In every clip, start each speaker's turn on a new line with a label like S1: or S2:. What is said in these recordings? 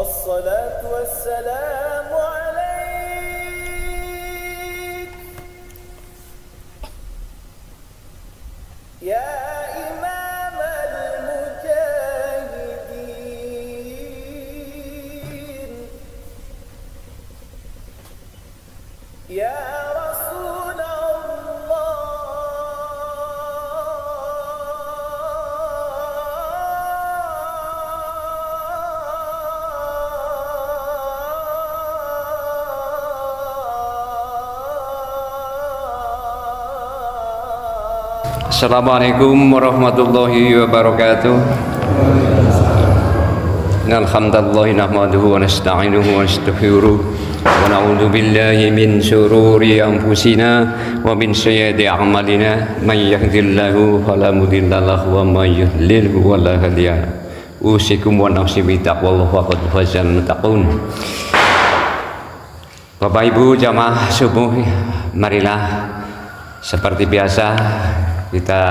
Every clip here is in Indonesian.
S1: الصلاة والسلام عليك يا إمام المجاهدين يا رسول
S2: Assalamualaikum warahmatullahi wabarakatuh. Alhamdulillah nahmaduhu wa nasta'inuhu wa nastaghfiruh wa na'udzu billahi min shururi anfusina wa min sayyiati a'malina may yahdihillahu fala mudilla lahu wa may yudlil fala hadiya lahu. Usikum wa nafsi bi taqwallah faqad fazal muttaqun. Bapak Ibu jamaah subuh, marilah seperti biasa kita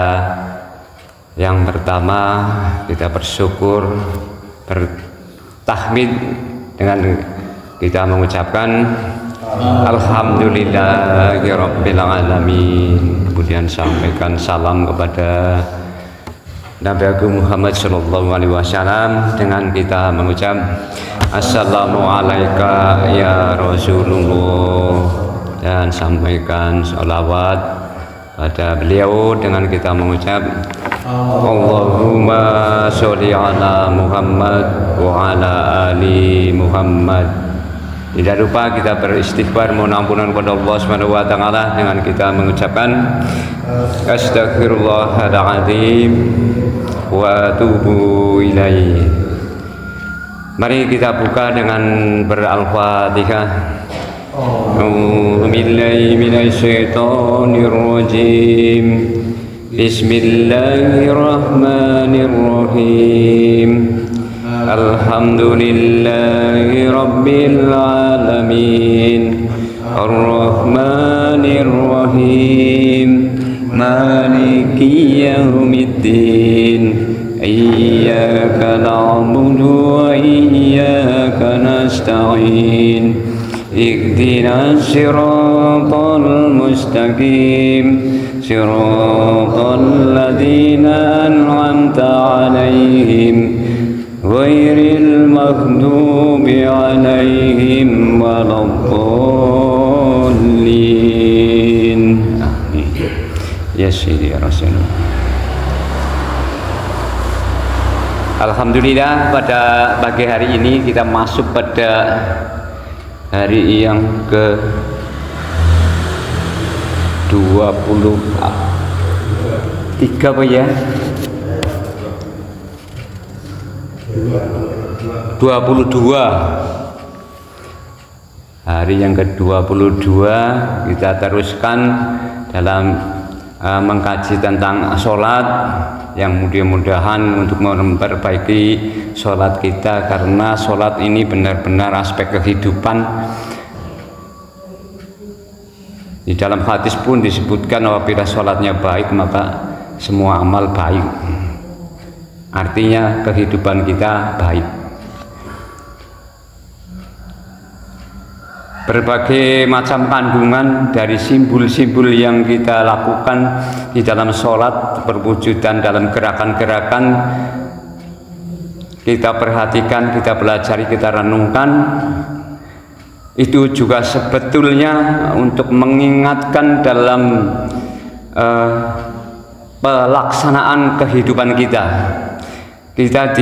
S2: yang pertama kita bersyukur, bertahmid dengan kita mengucapkan Alhamdulillahirabbil alamin. Kemudian sampaikan salam kepada Nabi Agung Muhammad sallallahu alaihi wasallam dengan kita mengucap Assalamualaikum ya Rasulullah, dan sampaikan sholawat pada beliau dengan kita mengucap Allahumma sholli ala Muhammad wa ala ali Muhammad. Tidak lupa kita beristighfar mohon ampunan kepada Allah Subhanahu wa taala dengan kita mengucapkan astaghfirullahaladzim wa atubu ilaih. Mari kita buka dengan ber-Al-Fatihah. A'udzu billahi minasyaitonir rajim. Bismillahirrahmanirrahim. Alhamdulillahi rabbil alamin. Ar-Rahmanir Rahim. Maliki yaumiddin. Iyyaka na'budu wa iyyaka nasta'in. Ihdinas siratal mustaqim, siratal ladzina an'amta 'alaihim ghairil maghdubi 'alaihim waladdallin. Amin. Ya Sayyidi ya Rasulullah. Alhamdulillah, pada pagi hari ini kita masuk pada hari yang ke 23 apa ya? 22. Hari yang ke-22 kita teruskan dalam mengkaji tentang sholat, yang mudah-mudahan untuk memperbaiki sholat kita, karena sholat ini benar-benar aspek kehidupan. Di dalam hadis pun disebutkan apabila sholatnya baik maka semua amal baik, artinya kehidupan kita baik. Berbagai macam kandungan dari simbol-simbol yang kita lakukan di dalam sholat, perwujudan dalam gerakan-gerakan, kita perhatikan, kita pelajari, kita renungkan. Itu juga sebetulnya untuk mengingatkan dalam pelaksanaan kehidupan kita. Kita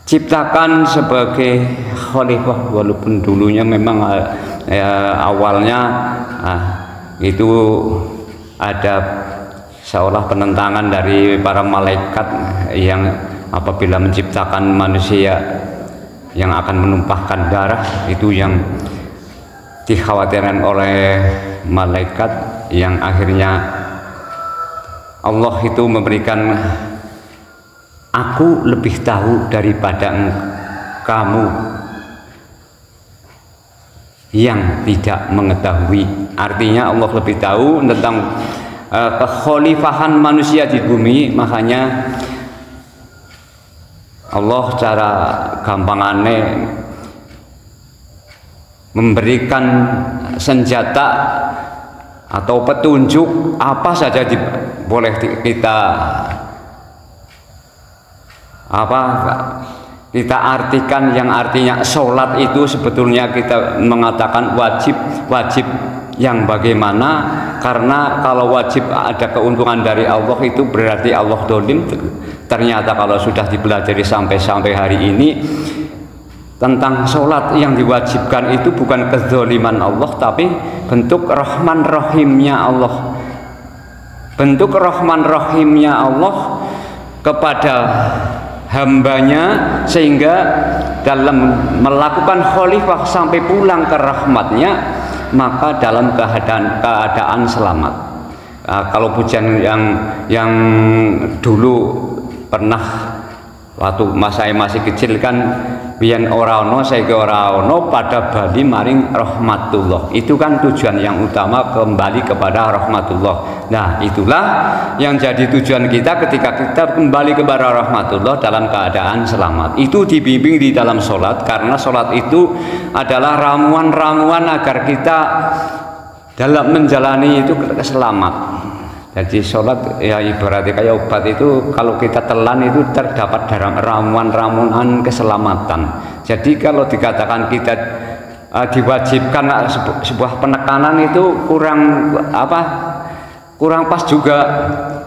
S2: diciptakan sebagai khalifah, walaupun dulunya memang awalnya itu ada seolah penentangan dari para malaikat yang apabila menciptakan manusia yang akan menumpahkan darah, itu yang dikhawatirkan oleh malaikat, yang akhirnya Allah itu memberikan, aku lebih tahu daripada kamu yang tidak mengetahui. Artinya Allah lebih tahu tentang kekhalifahan manusia di bumi, makanya Allah cara gampangane memberikan senjata atau petunjuk apa saja boleh kita kita artikan, yang artinya sholat itu sebetulnya kita mengatakan wajib yang bagaimana, karena kalau wajib ada keuntungan dari Allah itu berarti Allah dolim. Ternyata kalau sudah dipelajari sampai hari ini tentang sholat yang diwajibkan itu bukan kezaliman Allah, tapi bentuk rahman rahimnya Allah, bentuk rahman rahimnya Allah kepada hambanya, sehingga dalam melakukan khalifah sampai pulang ke rahmatnya, maka dalam keadaan selamat. Kalau pujian yang dulu pernah waktu saya masih kecil kan, biyen ora ono saiki ora ono pada bali maring rahmatullah. Itu kan tujuan yang utama, kembali kepada rahmatullah. Nah, itulah yang jadi tujuan kita ketika kita kembali kepada rahmatullah dalam keadaan selamat. Itu dibimbing di dalam sholat, karena sholat itu adalah ramuan-ramuan agar kita dalam menjalani itu selamat. Jadi sholat ya ibaratnya kayak obat itu, kalau kita telan itu terdapat dalam ramuan-ramuan keselamatan. Jadi kalau dikatakan kita diwajibkan sebuah penekanan itu kurang pas juga.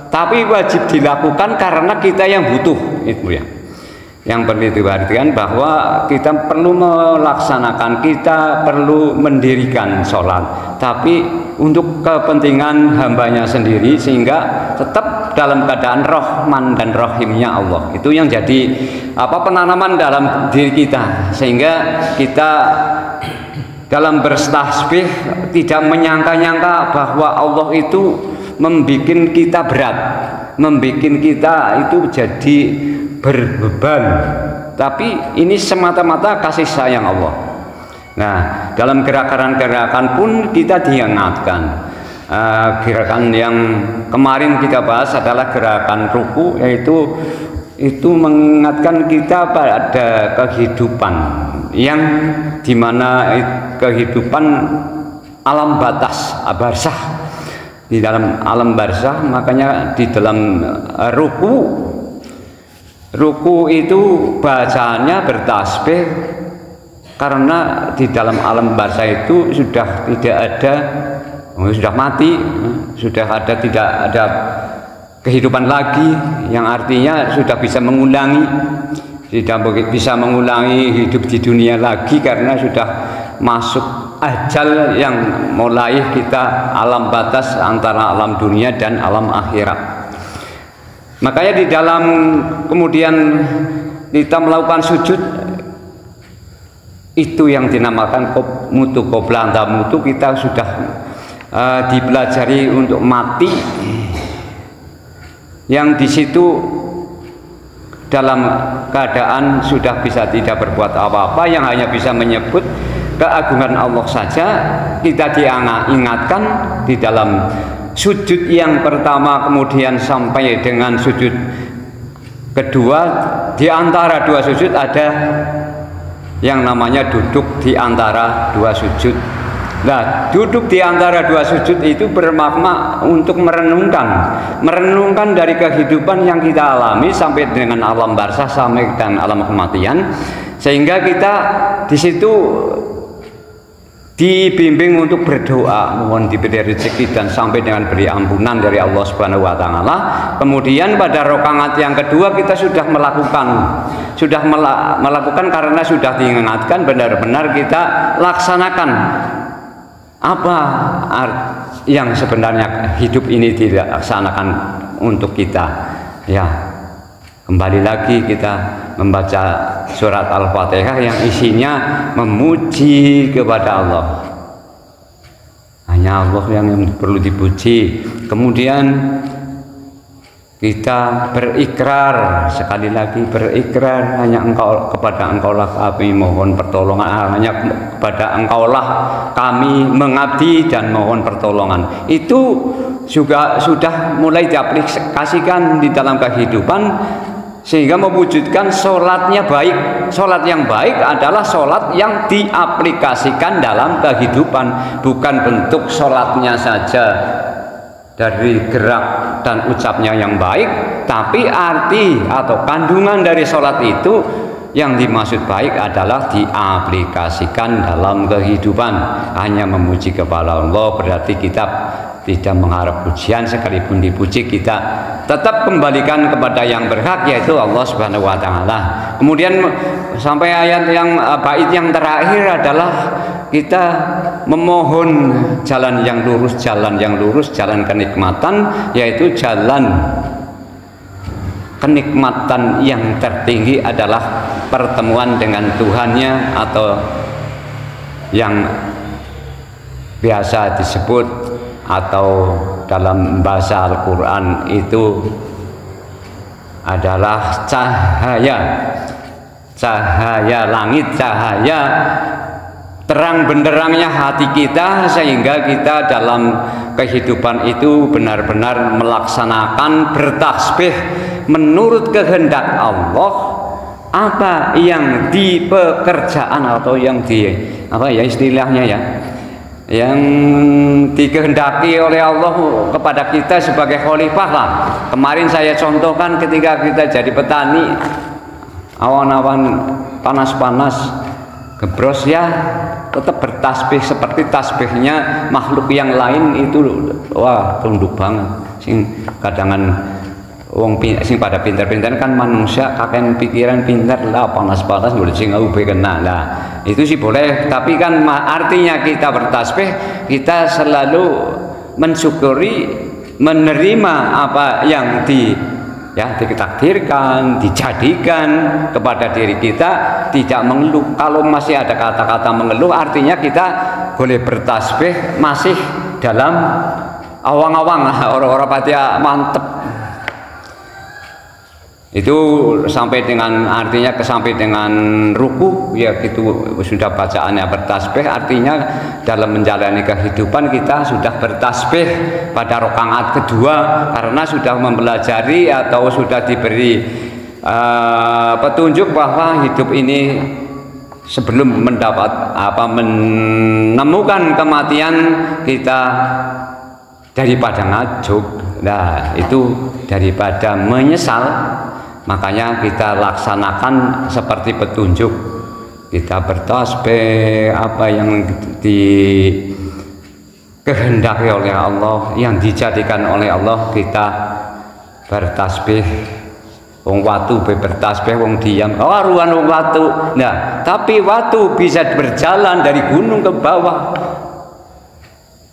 S2: Tapi wajib dilakukan karena kita yang butuh itu ya. Yang perlu diperhatikan bahwa kita perlu melaksanakan, kita perlu mendirikan sholat, tapi untuk kepentingan hambanya sendiri, sehingga tetap dalam keadaan rahman dan rahimnya Allah. Itu yang jadi penanaman dalam diri kita, sehingga kita dalam bertasbih tidak menyangka-nyangka bahwa Allah itu membikin kita berat, membikin kita itu jadi berbeban, tapi ini semata-mata kasih sayang Allah. Nah, dalam gerakan-gerakan pun kita diingatkan. Gerakan yang kemarin kita bahas adalah gerakan ruku, yaitu itu mengingatkan kita pada kehidupan yang dimana kehidupan alam batas, barzah. Di dalam alam barzah, makanya di dalam ruku itu bacaannya bertasbih, karena di dalam alam barzah itu sudah tidak ada, sudah mati, tidak ada kehidupan lagi, yang artinya sudah bisa mengulangi, tidak bisa mengulangi hidup di dunia lagi, karena sudah masuk ajal yang mulai kita alam batas antara alam dunia dan alam akhirat. Makanya di dalam kemudian kita melakukan sujud itu yang dinamakan mutu qobla anta mutu, kita sudah dipelajari untuk mati, yang di situ dalam keadaan sudah bisa tidak berbuat apa-apa, yang hanya bisa menyebut keagungan Allah saja. Kita diingatkan di dalam sujud yang pertama, kemudian sampai dengan sujud kedua, di antara dua sujud ada yang namanya duduk di antara dua sujud. Nah, duduk di antara dua sujud itu bermakna untuk merenungkan dari kehidupan yang kita alami sampai dengan alam barzah, sampai dan alam kematian, sehingga kita di situ dibimbing untuk berdoa, mohon diberi rezeki dan sampai dengan beri ampunan dari Allah Subhanahu wa taala. Kemudian pada rakaat yang kedua kita sudah melakukan karena sudah diingatkan, benar-benar kita laksanakan apa yang sebenarnya hidup ini dilaksanakan untuk kita. Ya, kembali lagi kita membaca surat Al-Fatihah yang isinya memuji kepada Allah. Hanya Allah yang perlu dipuji. Kemudian kita berikrar, sekali lagi berikrar, hanya engkau, kepada engkaulah kami mohon pertolongan, hanya kepada engkaulah kami mengabdi dan mohon pertolongan. Itu juga sudah mulai diaplikasikan di dalam kehidupan, sehingga mewujudkan sholatnya baik. Sholat yang baik adalah sholat yang diaplikasikan dalam kehidupan, bukan bentuk sholatnya saja dari gerak dan ucapnya yang baik, tapi arti atau kandungan dari sholat itu yang dimaksud baik adalah diaplikasikan dalam kehidupan. Hanya memuji kepada Allah berarti kita tidak mengharap pujian, sekalipun dipuji kita tetap kembalikan kepada yang berhak, yaitu Allah Subhanahu wa taala. Kemudian sampai ayat yang bait yang terakhir adalah kita memohon jalan yang lurus, jalan kenikmatan, yaitu jalan kenikmatan yang tertinggi adalah pertemuan dengan Tuhannya, atau yang biasa disebut atau dalam bahasa Al-Quran itu adalah cahaya langit, cahaya terang benderangnya hati kita, sehingga kita dalam kehidupan itu benar-benar melaksanakan bertasbih menurut kehendak Allah. Apa yang di pekerjaan atau yang di apa ya istilahnya ya, yang dikehendaki oleh Allah kepada kita sebagai khalifah lah. Kemarin saya contohkan ketika kita jadi petani, awan-awan panas-panas gebros ya, tetap bertasbih seperti tasbihnya makhluk yang lain itu. Wah, tunduk banget. Sing kadangan wong sing pada pintar-pintar kan manusia kakek pikiran pintar lah, panas-panas boleh sing ube kena lah, itu sih boleh. Tapi kan artinya kita bertasbih, kita selalu mensyukuri, menerima apa yang ditakdirkan, dijadikan kepada diri kita, tidak mengeluh. Kalau masih ada kata-kata mengeluh, artinya kita boleh bertasbih masih dalam awang-awang, orang-orang patia mantep. Itu sampai dengan artinya sampai dengan ruku ya, gitu sudah bacaannya bertasbih. Artinya dalam menjalani kehidupan kita sudah bertasbih pada rakaat kedua, karena sudah mempelajari atau sudah diberi petunjuk bahwa hidup ini sebelum menemukan kematian kita daripada ngajuk. Nah, itu daripada menyesal, makanya kita laksanakan seperti petunjuk. Kita bertasbih apa yang dikehendaki oleh Allah, yang dijadikan oleh Allah, kita bertasbih. Wong watu bertasbih, wong diam ruan wong watu. Nah, tapi watu bisa berjalan dari gunung ke bawah,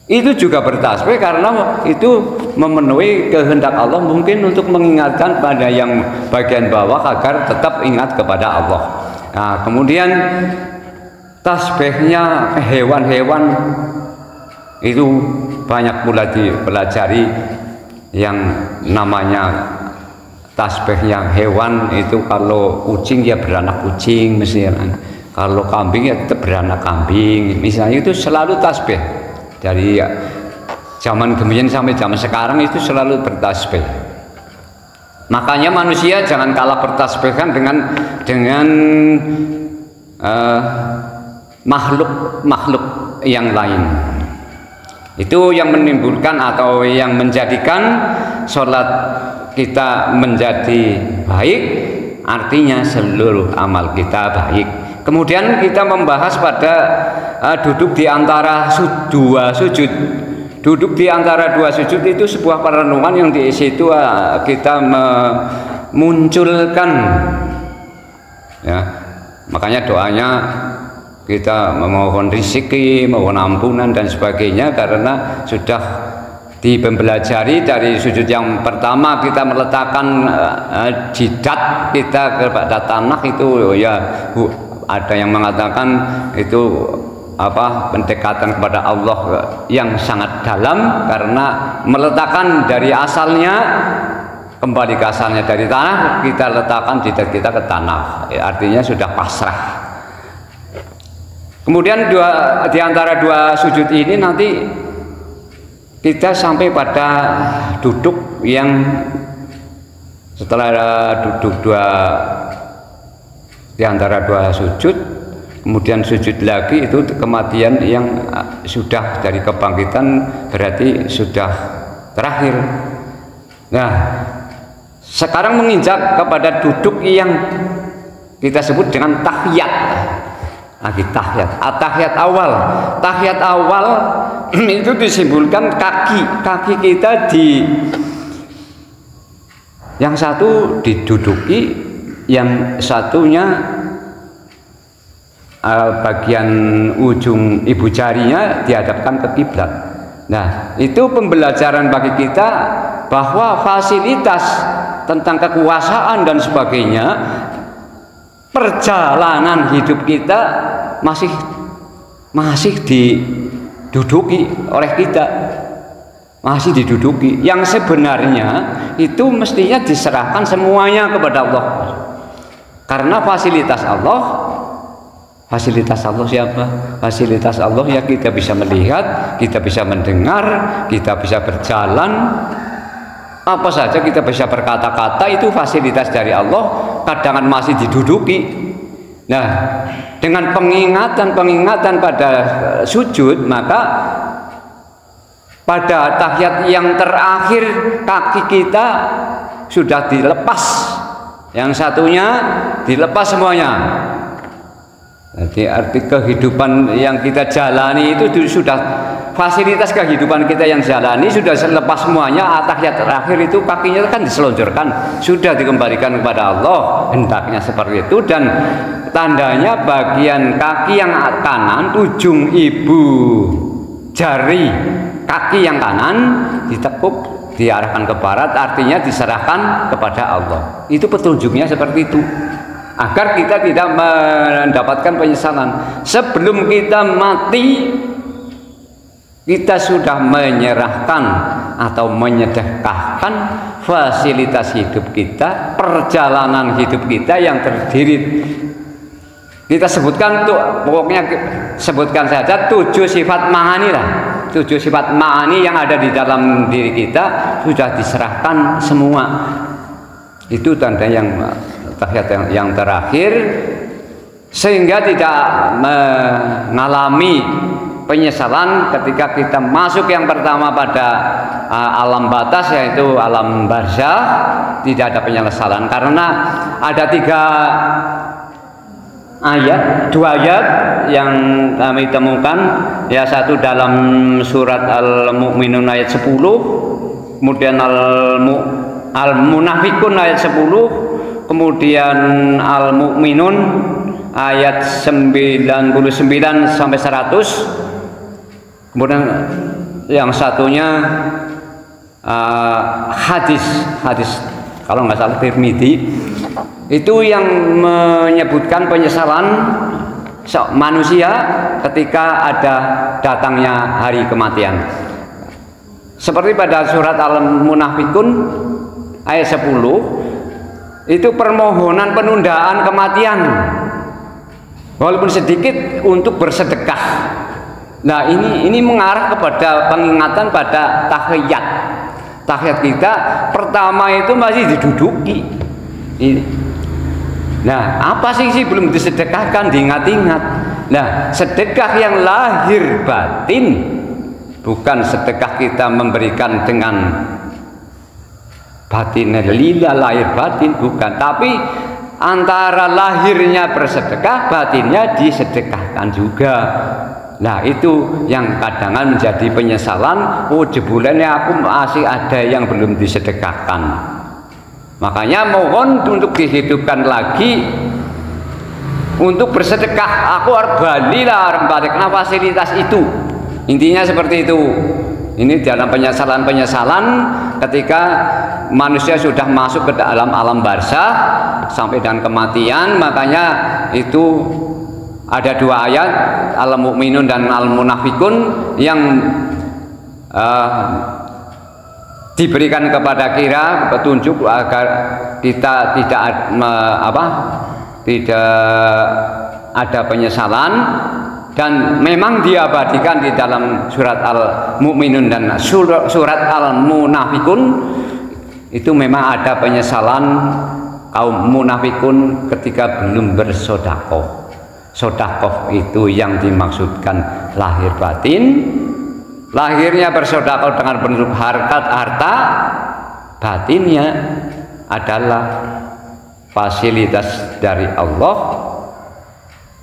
S2: itu juga bertasbih karena itu memenuhi kehendak Allah, mungkin untuk mengingatkan pada yang bagian bawah agar tetap ingat kepada Allah. Nah, kemudian tasbihnya hewan-hewan itu banyak pula dipelajari, yang namanya tasbihnya hewan itu. Kalau kucing ya beranak kucing misalnya, kalau kambing ya tetap beranak kambing misalnya. Itu selalu tasbih dari zaman kemudian sampai zaman sekarang, itu selalu bertasbih. Makanya manusia jangan kalah bertasbihkan dengan makhluk yang lain. Itu yang menimbulkan atau yang menjadikan sholat kita menjadi baik, artinya seluruh amal kita baik. Kemudian kita membahas pada duduk di antara dua sujud. Duduk di antara dua sujud itu sebuah perenungan yang di situ kita memunculkan ya. Makanya doanya kita memohon rezeki, mohon ampunan dan sebagainya, karena sudah dipelajari dari sujud yang pertama kita meletakkan jidat kita kepada tanah itu ya. Ada yang mengatakan itu pendekatan kepada Allah yang sangat dalam, karena meletakkan dari asalnya, kembali ke asalnya dari tanah, kita letakkan jidat kita ke tanah, artinya sudah pasrah. Kemudian di antara dua sujud ini nanti kita sampai pada duduk yang Setelah duduk di antara dua sujud, kemudian sujud lagi, itu kematian yang sudah dari kebangkitan, berarti sudah terakhir. Nah, sekarang menginjak kepada duduk yang kita sebut dengan tahiyat. Lagi tahiyat, tahiyat awal itu disimbolkan kaki kita yang satu diduduki, yang satunya bagian ujung ibu jarinya dihadapkan ke kiblat. Nah, itu pembelajaran bagi kita bahwa fasilitas tentang kekuasaan dan sebagainya, perjalanan hidup kita masih diduduki oleh kita, masih diduduki. Yang sebenarnya itu mestinya diserahkan semuanya kepada Allah, karena fasilitas Allah siapa? Fasilitas Allah ya kita bisa melihat, kita bisa mendengar, kita bisa berjalan, apa saja kita bisa berkata-kata, itu fasilitas dari Allah. Kadang masih diduduki. Nah, dengan pengingatan pada sujud, maka pada tahiyat yang terakhir kaki kita sudah dilepas, yang satunya dilepas semuanya. Jadi arti kehidupan yang kita jalani itu sudah, fasilitas kehidupan kita yang jalani sudah lepas semuanya. Tahiyat terakhir itu kakinya kan diseluncurkan, sudah dikembalikan kepada Allah, hendaknya seperti itu. Dan tandanya bagian kaki yang kanan, ujung ibu jari kaki yang kanan ditekuk, diarahkan ke barat, artinya diserahkan kepada Allah. Itu petunjuknya seperti itu, agar kita tidak mendapatkan penyesalan. Sebelum kita mati, kita sudah menyerahkan atau menyedekahkan fasilitas hidup kita, perjalanan hidup kita yang terdiri, kita sebutkan tuh, pokoknya sebutkan saja 7 sifat ma'ani lah. 7 sifat ma'ani yang ada di dalam diri kita sudah diserahkan semua. Itu tanda yang tahiyat yang terakhir, sehingga tidak mengalami penyesalan ketika kita masuk yang pertama pada alam batas, yaitu alam barzakh. Tidak ada penyesalan karena ada 2 ayat yang kami temukan, ya, satu dalam surat Al-Mu'minun ayat 10, kemudian Al-Munafikun ayat 10, kemudian Al-Mu'minun ayat 99 sampai 100, kemudian yang satunya hadis kalau nggak salah Tirmidzi, itu yang menyebutkan penyesalan manusia ketika ada datangnya hari kematian. Seperti pada surat Al-Munafikun ayat 10, itu permohonan penundaan kematian walaupun sedikit untuk bersedekah. Nah, ini mengarah kepada pengingatan pada tahiyat. Tahiyat kita pertama itu masih diduduki. Nah, apa sih belum disedekahkan, diingat-ingat. Nah, sedekah yang lahir batin, bukan sedekah kita memberikan dengan batin lillah, lahir batin, bukan, tapi antara lahirnya bersedekah, batinnya disedekahkan juga. Nah, itu yang kadang menjadi penyesalan. Oh, jebulannya aku masih ada yang belum disedekahkan. Makanya mohon untuk dihidupkan lagi untuk bersedekah. Aku harus baliklah fasilitas itu. Intinya seperti itu. Ini dalam penyesalan ketika manusia sudah masuk ke dalam alam barzakh sampai dan kematian. Makanya itu ada 2 ayat, Al-Mu'minun dan Al-Munafikun, yang diberikan kepada kita petunjuk agar kita tidak ada penyesalan. Dan memang diabadikan di dalam surat Al-Mu'minun dan surat Al-Munafikun itu memang ada penyesalan kaum munafikun ketika belum bersodakoh. Sodakoh itu yang dimaksudkan lahir batin. Lahirnya bersodakoh dengan bentuk harta, batinnya adalah fasilitas dari Allah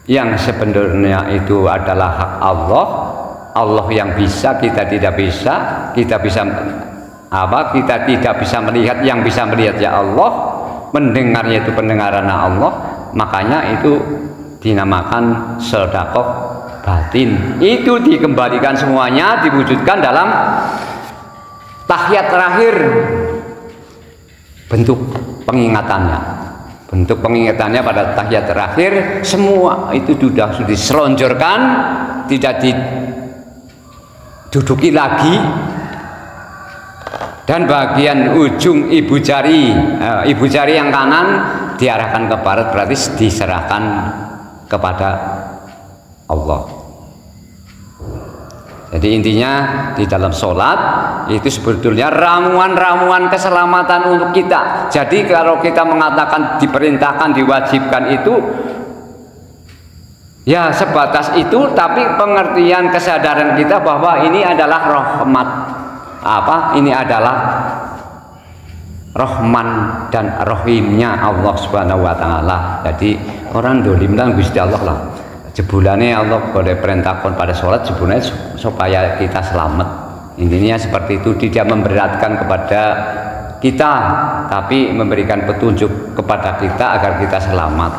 S2: yang sebenarnya itu adalah hak Allah. Allah yang bisa, kita tidak bisa. Kita tidak bisa melihat, yang bisa melihat ya Allah. Mendengarnya itu pendengaran Allah. Makanya itu dinamakan sedekah batin. Itu dikembalikan semuanya, diwujudkan dalam tahiyat terakhir. Bentuk pengingatannya, pada tahiyat terakhir semua itu sudah diselonjorkan, tidak diduduki lagi, dan bagian ujung ibu jari yang kanan diarahkan ke barat, berarti diserahkan kepada Allah. Jadi intinya di dalam sholat itu sebetulnya ramuan-ramuan keselamatan untuk kita. Jadi kalau kita mengatakan diperintahkan, diwajibkan itu ya sebatas itu, tapi pengertian kesadaran kita bahwa ini adalah rahmat, ini adalah Rahman dan Rahimnya Allah Subhanahu wa Ta'ala. Jadi orang dolim dan Gusti Allah lah. Jebulannya Allah boleh perintahkan pada sholat, jebulannya supaya kita selamat. Intinya seperti itu, tidak memberatkan kepada kita, tapi memberikan petunjuk kepada kita agar kita selamat.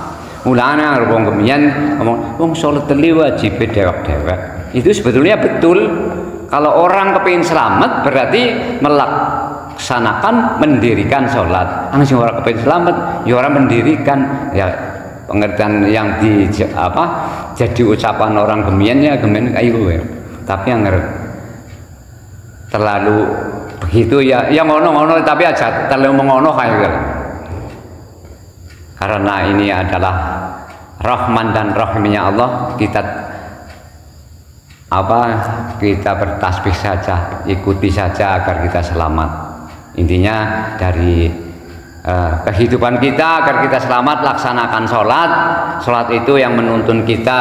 S2: Mulanya wong kemian ngomong sholat teli wajib dewek-dewek. Itu sebetulnya betul. Kalau orang kepingin selamat berarti melaksanakan, mendirikan sholat. Sing orang kepingin selamat, ya orang mendirikan. Ya pengertian yang jadi ucapan orang gemian ya gemian ayo. Tapi yang terlalu begitu ya ngono-ngono, tapi aja terlalu mengono kayak gitu. Karena ini adalah Rahman dan Rahimnya Allah, kita bertasbih saja, ikuti saja agar kita selamat. Intinya dari kehidupan kita agar kita selamat, laksanakan sholat. Sholat itu yang menuntun kita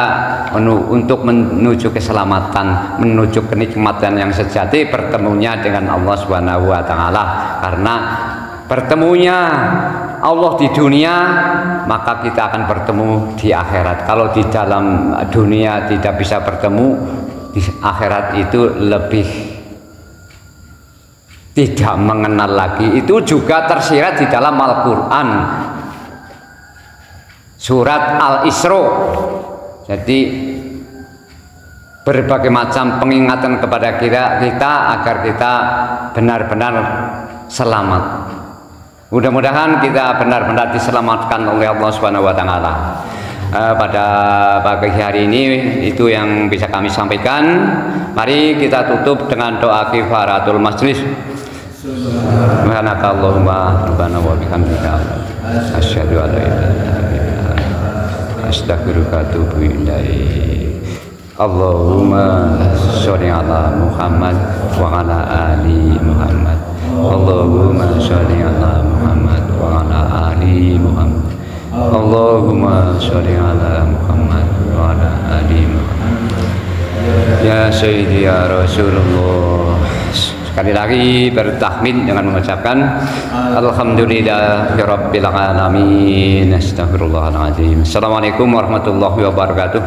S2: untuk menuju keselamatan, menuju kenikmatan yang sejati, bertemunya dengan Allah Subhanahu wa Ta'ala. Karena bertemunya Allah di dunia, maka kita akan bertemu di akhirat. Kalau di dalam dunia tidak bisa bertemu, di akhirat itu lebih tidak mengenal lagi. Itu juga tersirat di dalam Al-Quran surat Al-Isra. Jadi berbagai macam pengingatan kepada kita agar kita benar-benar selamat. Mudah-mudahan kita benar-benar diselamatkan oleh Allah Subhanahu wa Ta'ala. Pada pagi hari ini itu yang bisa kami sampaikan. Mari kita tutup dengan doa kifaratul majlis. Subhanakallahumma rabbana wa bihamdika asyhadu an la ilaha illa anta astaghfiruka wa atubu ilaik. Allahumma sholli ala Muhammad wa ala ali Muhammad. Allahumma sholli ala Muhammad wa ala ali Muhammad. Allahumma sholli ala Muhammad wa ala ali Muhammad. Ya Sayyidi ya Rasulullah. Sekali lagi bertahmid dengan mengucapkan Alhamdulillahirabbil alamin. Astaghfirullahaladzim. Assalamualaikum warahmatullahi wabarakatuh.